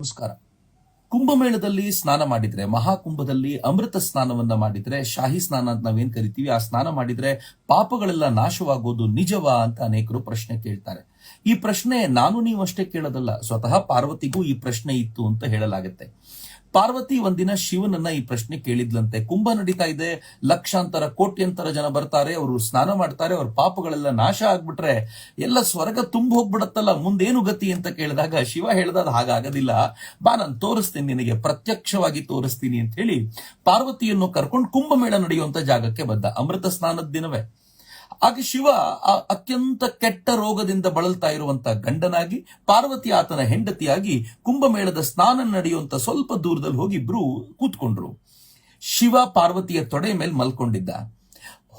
ನಮಸ್ಕಾರ. ಕುಂಭಮೇಳದಲ್ಲಿ ಸ್ನಾನ ಮಾಡಿದ್ರೆ, ಮಹಾಕುಂಭದಲ್ಲಿ ಅಮೃತ ಸ್ನಾನವನ್ನ ಮಾಡಿದ್ರೆ, ಶಾಹಿ ಸ್ನಾನ ಅಂತ ನಾವೇನ್ ಕರಿತೀವಿ, ಆ ಸ್ನಾನ ಮಾಡಿದ್ರೆ ಪಾಪಗಳೆಲ್ಲ ನಾಶವಾಗೋದು ನಿಜವಾ ಅಂತ ಅನೇಕರು ಪ್ರಶ್ನೆ ಕೇಳ್ತಾರೆ. ಈ ಪ್ರಶ್ನೆ ನಾನು ನೀವು ಅಷ್ಟೇ ಕೇಳೋದಲ್ಲ, ಸ್ವತಃ ಪಾರ್ವತಿಗೂ ಈ ಪ್ರಶ್ನೆ ಇತ್ತು ಅಂತ ಹೇಳಲಾಗುತ್ತೆ. ಪಾರ್ವತಿ ಒಂದಿನ ಶಿವನನ್ನ ಈ ಪ್ರಶ್ನೆ ಕೇಳಿದ್ಲಂತೆ. ಕುಂಭ ನಡೀತಾ ಇದೆ, ಲಕ್ಷಾಂತರ ಕೋಟ್ಯಂತರ ಜನ ಬರ್ತಾರೆ, ಅವರು ಸ್ನಾನ ಮಾಡ್ತಾರೆ, ಅವ್ರ ಪಾಪಗಳೆಲ್ಲ ನಾಶ ಆಗ್ಬಿಟ್ರೆ ಎಲ್ಲ ಸ್ವರ್ಗ ತುಂಬ ಹೋಗ್ಬಿಡತ್ತಲ್ಲ, ಮುಂದೇನು ಗತಿ ಅಂತ ಕೇಳಿದಾಗ ಶಿವ ಹೇಳ್ದ ಹಾಗಾಗೋದಿಲ್ಲ, ಬಾ ನಾನು ತೋರಿಸ್ತೀನಿ ನಿನಗೆ, ಪ್ರತ್ಯಕ್ಷವಾಗಿ ತೋರಿಸ್ತೀನಿ ಅಂತ ಹೇಳಿ ಪಾರ್ವತಿಯನ್ನು ಕರ್ಕೊಂಡು ಕುಂಭಮೇಳ ನಡೆಯುವಂತ ಜಾಗಕ್ಕೆ ಬಂದ. ಅಮೃತ ಸ್ನಾನದ ದಿನವೇ. ಆಗ ಶಿವ ಅತ್ಯಂತ ಕೆಟ್ಟ ರೋಗದಿಂದ ಬಳಲ್ತಾ ಇರುವಂತ ಗಂಡನಾಗಿ, ಪಾರ್ವತಿ ಆತನ ಹೆಂಡತಿಯಾಗಿ ಕುಂಭಮೇಳದ ಸ್ನಾನ ನಡೆಯುವಂತ ಸ್ವಲ್ಪ ದೂರದಲ್ಲಿ ಹೋಗಿ ಇಬ್ರು ಕೂತ್ಕೊಂಡ್ರು. ಶಿವ ಪಾರ್ವತಿಯ ತೊಡೆ ಮೇಲೆ ಮಲ್ಕೊಂಡಿದ್ದ.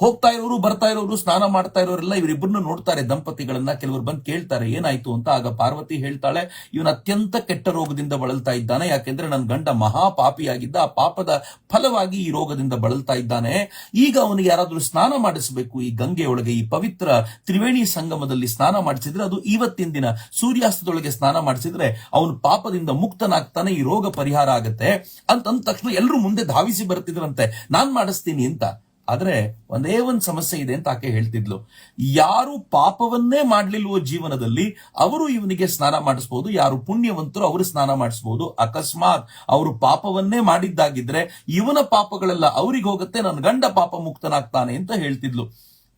ಹೋಗ್ತಾ ಇರೋರು ಬರ್ತಾ ಇರೋರು ಸ್ನಾನ ಮಾಡ್ತಾ ಇರೋರೆಲ್ಲ ಇವರಿಬ್ಬರನ್ನ ನೋಡ್ತಾರೆ, ದಂಪತಿಗಳನ್ನ. ಕೆಲವರು ಬಂದು ಕೇಳ್ತಾರೆ ಏನಾಯ್ತು ಅಂತ. ಆಗ ಪಾರ್ವತಿ ಹೇಳ್ತಾಳೆ, ಇವನು ಅತ್ಯಂತ ಕೆಟ್ಟ ರೋಗದಿಂದ ಬಳಲ್ತಾ ಇದ್ದಾನೆ, ಯಾಕೆಂದ್ರೆ ನನ್ನ ಗಂಡ ಮಹಾ ಪಾಪಿಯಾಗಿದ್ದ, ಆ ಪಾಪದ ಫಲವಾಗಿ ಈ ರೋಗದಿಂದ ಬಳಲ್ತಾ ಇದ್ದಾನೆ. ಈಗ ಅವನಿಗೆ ಯಾರಾದ್ರೂ ಸ್ನಾನ ಮಾಡಿಸಬೇಕು, ಈ ಗಂಗೆಯೊಳಗೆ, ಈ ಪವಿತ್ರ ತ್ರಿವೇಣಿ ಸಂಗಮದಲ್ಲಿ ಸ್ನಾನ ಮಾಡಿಸಿದ್ರೆ, ಅದು ಇವತ್ತಿನ ದಿನ ಸೂರ್ಯಾಸ್ತದೊಳಗೆ ಸ್ನಾನ ಮಾಡಿಸಿದ್ರೆ ಅವನು ಪಾಪದಿಂದ ಮುಕ್ತನಾಗ್ತಾನೆ, ಈ ರೋಗ ಪರಿಹಾರ ಆಗತ್ತೆ ಅಂತಂದ ತಕ್ಷಣ ಎಲ್ಲರೂ ಮುಂದೆ ಧಾವಿಸಿ ಬರ್ತಿದ್ರಂತೆ, ನಾನ್ ಮಾಡಿಸ್ತೀನಿ ಅಂತ. ಆದ್ರೆ ಒಂದೇ ಒಂದ್ ಸಮಸ್ಯೆ ಇದೆ ಅಂತ ಆಕೆ ಹೇಳ್ತಿದ್ಲು. ಯಾರು ಪಾಪವನ್ನೇ ಮಾಡ್ಲಿಲ್ವೋ ಜೀವನದಲ್ಲಿ ಅವರು ಇವನಿಗೆ ಸ್ನಾನ ಮಾಡಿಸಬಹುದು, ಯಾರು ಪುಣ್ಯವಂತರು ಅವರು ಸ್ನಾನ ಮಾಡಿಸಬಹುದು. ಅಕಸ್ಮಾತ್ ಅವರು ಪಾಪವನ್ನೇ ಮಾಡಿದ್ದಾಗಿದ್ರೆ ಇವನ ಪಾಪಗಳೆಲ್ಲ ಅವ್ರಿಗೆ ಹೋಗುತ್ತೆ, ನನ್ನ ಗಂಡ ಪಾಪ ಮುಕ್ತನಾಗ್ತಾನೆ ಅಂತ ಹೇಳ್ತಿದ್ಲು.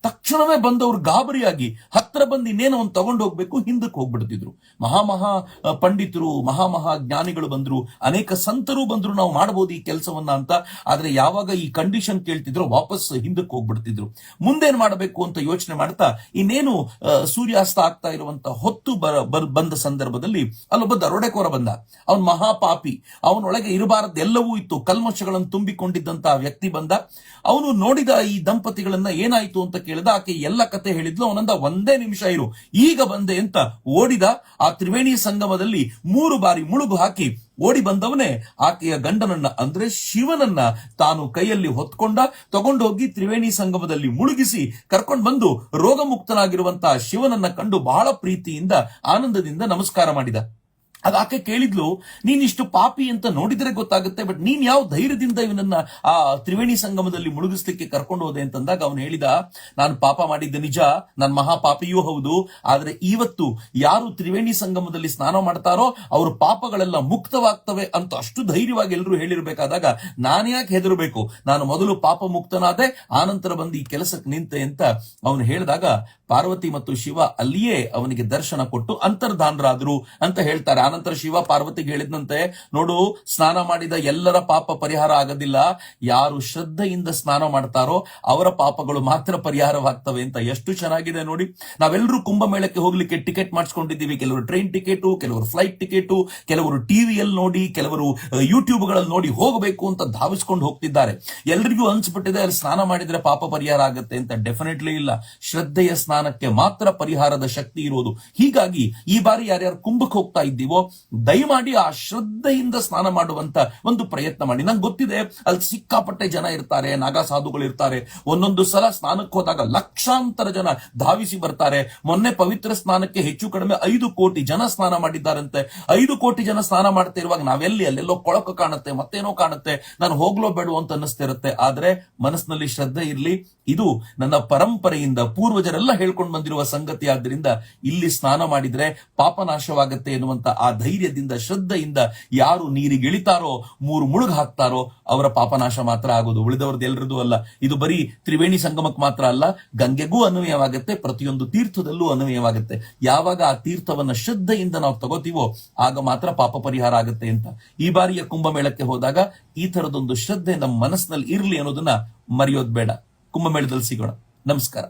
ತಕ್ಷಣವೇ ಬಂದವರು ಗಾಬರಿಯಾಗಿ ಹತ್ರ ಬಂದು ಇನ್ನೇನೋ ಒಂದು ತಗೊಂಡು ಹೋಗ್ಬೇಕು, ಹಿಂದಕ್ಕೆ ಹೋಗ್ಬಿಡ್ತಿದ್ರು. ಮಹಾ ಪಂಡಿತರು, ಮಹಾ ಜ್ಞಾನಿಗಳು ಬಂದ್ರು, ಅನೇಕ ಸಂತರು ಬಂದ್ರು, ನಾವು ಮಾಡಬಹುದು ಈ ಕೆಲಸವನ್ನ ಅಂತ. ಆದ್ರೆ ಯಾವಾಗ ಈ ಕಂಡೀಷನ್ ಕೇಳ್ತಿದ್ರು ವಾಪಸ್ ಹಿಂದಕ್ಕೆ ಹೋಗ್ಬಿಡ್ತಿದ್ರು. ಮುಂದೇನ್ ಮಾಡಬೇಕು ಅಂತ ಯೋಚನೆ ಮಾಡ್ತಾ ಇನ್ನೇನು ಸೂರ್ಯಾಸ್ತ ಆಗ್ತಾ ಇರುವಂತ ಹೊತ್ತು ಬಂದ ಸಂದರ್ಭದಲ್ಲಿ ಅಲ್ಲೊಬ್ಬ ದರೋಡೆಕೋರ ಬಂದ. ಅವನ್ ಮಹಾಪಾಪಿ, ಅವನೊಳಗೆ ಇರಬಾರದೆಲ್ಲವೂ ಇತ್ತು, ಕಲ್ಮಶಗಳನ್ನು ತುಂಬಿಕೊಂಡಿದ್ದಂತ ವ್ಯಕ್ತಿ ಬಂದ. ಅವನು ನೋಡಿದ ಈ ದಂಪತಿಗಳನ್ನ, ಏನಾಯ್ತು ಅಂತ ಕೇಳಿದ. ಆಕೆ ಎಲ್ಲ ಕತೆ ಹೇಳಿದ್ಲು. ಅವನಂದ ಒಂದೇ ನಿಮಿಷ ಇರು, ಈಗ ಬಂದೆ ಅಂತ ಓಡಿದ. ಆ ತ್ರಿವೇಣಿ ಸಂಗಮದಲ್ಲಿ 3 ಬಾರಿ ಮುಳುಗು ಹಾಕಿ ಓಡಿ ಬಂದವನೇ ಆಕೆಯ ಗಂಡನನ್ನ, ಅಂದ್ರೆ ಶಿವನನ್ನ ತಾನು ಕೈಯಲ್ಲಿ ಹೊತ್ಕೊಂಡ, ತಗೊಂಡೋಗಿ ತ್ರಿವೇಣಿ ಸಂಗಮದಲ್ಲಿ ಮುಳುಗಿಸಿ ಕರ್ಕೊಂಡು ಬಂದು ರೋಗಮುಕ್ತನಾಗಿರುವಂತಹ ಶಿವನನ್ನ ಕಂಡು ಬಹಳ ಪ್ರೀತಿಯಿಂದ ಆನಂದದಿಂದ ನಮಸ್ಕಾರ ಮಾಡಿದ. ಆಗ ಆಕೆ ಕೇಳಿದ್ಲು, ನೀನ್ ಇಷ್ಟು ಪಾಪಿ ಅಂತ ನೋಡಿದ್ರೆ ಗೊತ್ತಾಗುತ್ತೆ, ಬಟ್ ನೀನ್ ಯಾವ ಧೈರ್ಯದಿಂದ ಇವನನ್ನ ಆ ತ್ರಿವೇಣಿ ಸಂಗಮದಲ್ಲಿ ಮುಳುಗಿಸ್ಲಿಕ್ಕೆ ಕರ್ಕೊಂಡು ಹೋದೆ ಅಂತಂದಾಗ ಅವನು ಹೇಳಿದ, ನಾನು ಪಾಪ ಮಾಡಿದ್ದೆ ನಿಜ, ನಾನು ಮಹಾಪಾಪಿಯೂ ಹೌದು, ಆದ್ರೆ ಇವತ್ತು ಯಾರು ತ್ರಿವೇಣಿ ಸಂಗಮದಲ್ಲಿ ಸ್ನಾನ ಮಾಡ್ತಾರೋ ಅವ್ರ ಪಾಪಗಳೆಲ್ಲ ಮುಕ್ತವಾಗ್ತವೆ ಅಂತ ಅಷ್ಟು ಧೈರ್ಯವಾಗಿ ಎಲ್ಲರೂ ಹೇಳಿರ್ಬೇಕಾದಾಗ ನಾನು ಯಾಕೆ ಹೆದರಬೇಕು, ನಾನು ಮೊದಲು ಪಾಪ ಮುಕ್ತನಾದೆ, ಆನಂತರ ಬಂದು ಈ ಕೆಲಸಕ್ಕೆ ನಿಂತೆ ಅಂತ ಅವನು ಹೇಳಿದಾಗ ಪಾರ್ವತಿ ಮತ್ತು ಶಿವ ಅಲ್ಲಿಯೇ ಅವನಿಗೆ ದರ್ಶನ ಕೊಟ್ಟು ಅಂತರ್ಧಾನರಾದ್ರು ಅಂತ ಹೇಳ್ತಾರೆ. ಆನಂತರ ಶಿವ ಪಾರ್ವತಿಗೆ ಹೇಳಿದಂತೆ, ನೋಡು, ಸ್ನಾನ ಮಾಡಿದ ಎಲ್ಲರ ಪಾಪ ಪರಿಹಾರ ಆಗೋದಿಲ್ಲ, ಯಾರು ಶ್ರದ್ಧೆಯಿಂದ ಸ್ನಾನ ಮಾಡ್ತಾರೋ ಅವರ ಪಾಪಗಳು ಮಾತ್ರ ಪರಿಹಾರವಾಗ್ತವೆ ಅಂತ. ಎಷ್ಟು ಚೆನ್ನಾಗಿದೆ ನೋಡಿ. ನಾವೆಲ್ಲರೂ ಕುಂಭಮೇಳಕ್ಕೆ ಹೋಗ್ಲಿಕ್ಕೆ ಟಿಕೆಟ್ ಮಾಡಿಸ್ಕೊಂಡಿದ್ದೀವಿ. ಕೆಲವರು ಟ್ರೈನ್ ಟಿಕೆಟು, ಕೆಲವರು ಫ್ಲೈಟ್ ಟಿಕೆಟು, ಕೆಲವರು ಟಿವಿಯಲ್ಲಿ ನೋಡಿ, ಕೆಲವರು ಯೂಟ್ಯೂಬ್ ಗಳಲ್ಲಿ ನೋಡಿ ಹೋಗಬೇಕು ಅಂತ ಧಾವಿಸ್ಕೊಂಡು ಹೋಗ್ತಿದ್ದಾರೆ. ಎಲ್ರಿಗೂ ಅನ್ಸ್ಬಿಟ್ಟಿದೆ ಅಲ್ಲಿ ಸ್ನಾನ ಮಾಡಿದ್ರೆ ಪಾಪ ಪರಿಹಾರ ಆಗುತ್ತೆ ಅಂತ. ಡೆಫಿನೆಟ್ಲಿ ಇಲ್ಲ. ಶ್ರದ್ಧೆಯ ಸ್ನಾನಕ್ಕೆ ಮಾತ್ರ ಪರಿಹಾರದ ಶಕ್ತಿ ಇರೋದು. ಹೀಗಾಗಿ ಈ ಬಾರಿ ಯಾರ್ಯಾರು ಕುಂಭಕ್ಕೆ ಹೋಗ್ತಾ ಇದ್ದೀವೋ ದಯಮಾಡಿ ಆ ಶ್ರದ್ಧೆಯಿಂದ ಸ್ನಾನ ಮಾಡುವಂತ ಒಂದು ಪ್ರಯತ್ನ ಮಾಡಿ. ನಂಗೆ ಗೊತ್ತಿದೆ ಅಲ್ಲಿ ಸಿಕ್ಕಾಪಟ್ಟೆ ಜನ ಇರ್ತಾರೆ, ನಾಗಾ ಸಾಧುಗಳು ಇರ್ತಾರೆ. ಒಂದೊಂದು ಸಲ ಸ್ನಾನಕ್ಕೆ ಹೋದಾಗ ಲಕ್ಷಾಂತರ ಜನ ಧಾವಿಸಿ ಬರ್ತಾರೆ. ಮೊನ್ನೆ ಪವಿತ್ರ ಸ್ನಾನಕ್ಕೆ ಹೆಚ್ಚು ಕಡಿಮೆ 5 ಕೋಟಿ ಜನ ಸ್ನಾನ ಮಾಡಿದ್ದಾರಂತೆ. 5 ಕೋಟಿ ಜನ ಸ್ನಾನ ಮಾಡ್ತಾ ಇರುವಾಗ ಅಲ್ಲೆಲ್ಲೋ ಕೊಳಕು ಕಾಣುತ್ತೆ, ಮತ್ತೇನೋ ಕಾಣುತ್ತೆ, ನಾನು ಹೋಗ್ಲೋ ಬೇಡ ಅಂತ ಅನ್ನಿಸ್ತಿರುತ್ತೆ. ಆದ್ರೆ ಮನಸ್ಸಿನಲ್ಲಿ ಶ್ರದ್ಧೆ ಇರ್ಲಿ. ಇದು ನನ್ನ ಪರಂಪರೆಯಿಂದ ಪೂರ್ವಜರೆಲ್ಲ ಹೇಳ್ಕೊಂಡು ಬಂದಿರುವ ಸಂಗತಿ. ಆದ್ರಿಂದ ಇಲ್ಲಿ ಸ್ನಾನ ಮಾಡಿದ್ರೆ ಪಾಪ ನಾಶವಾಗತ್ತೆ ಎನ್ನುವಂತ ಆ ಧೈರ್ಯದಿಂದ, ಶ್ರದ್ಧೆಯಿಂದ ಯಾರು ನೀರಿಗೆ ಇಳಿತಾರೋ, 3 ಮುಳುಗು ಹಾಕ್ತಾರೋ ಅವರ ಪಾಪನಾಶ ಮಾತ್ರ ಆಗೋದು, ಉಳಿದವ್ರದ್ದು ಎಲ್ಲರದ್ದು ಅಲ್ಲ. ಇದು ಬರೀ ತ್ರಿವೇಣಿ ಸಂಗಮಕ್ಕೆ ಮಾತ್ರ ಅಲ್ಲ, ಗಂಗೆಗೂ ಅನ್ವಯವಾಗುತ್ತೆ, ಪ್ರತಿಯೊಂದು ತೀರ್ಥದಲ್ಲೂ ಅನ್ವಯವಾಗುತ್ತೆ. ಯಾವಾಗ ಆ ತೀರ್ಥವನ್ನ ಶ್ರದ್ಧೆಯಿಂದ ನಾವು ತಗೋತೀವೋ ಆಗ ಮಾತ್ರ ಪಾಪ ಪರಿಹಾರ ಆಗುತ್ತೆ ಅಂತ. ಈ ಬಾರಿಯ ಕುಂಭಮೇಳಕ್ಕೆ ಹೋದಾಗ ಈ ತರದೊಂದು ಶ್ರದ್ಧೆ ನಮ್ಮ ಮನಸ್ಸಿನಲ್ಲಿ ಇರಲಿ ಅನ್ನೋದನ್ನ ಮರೆಯೋದು ಬೇಡ. ಕುಂಭಮೇಳದಲ್ಲಿ ಸಿಗೋಣ. ನಮಸ್ಕಾರ.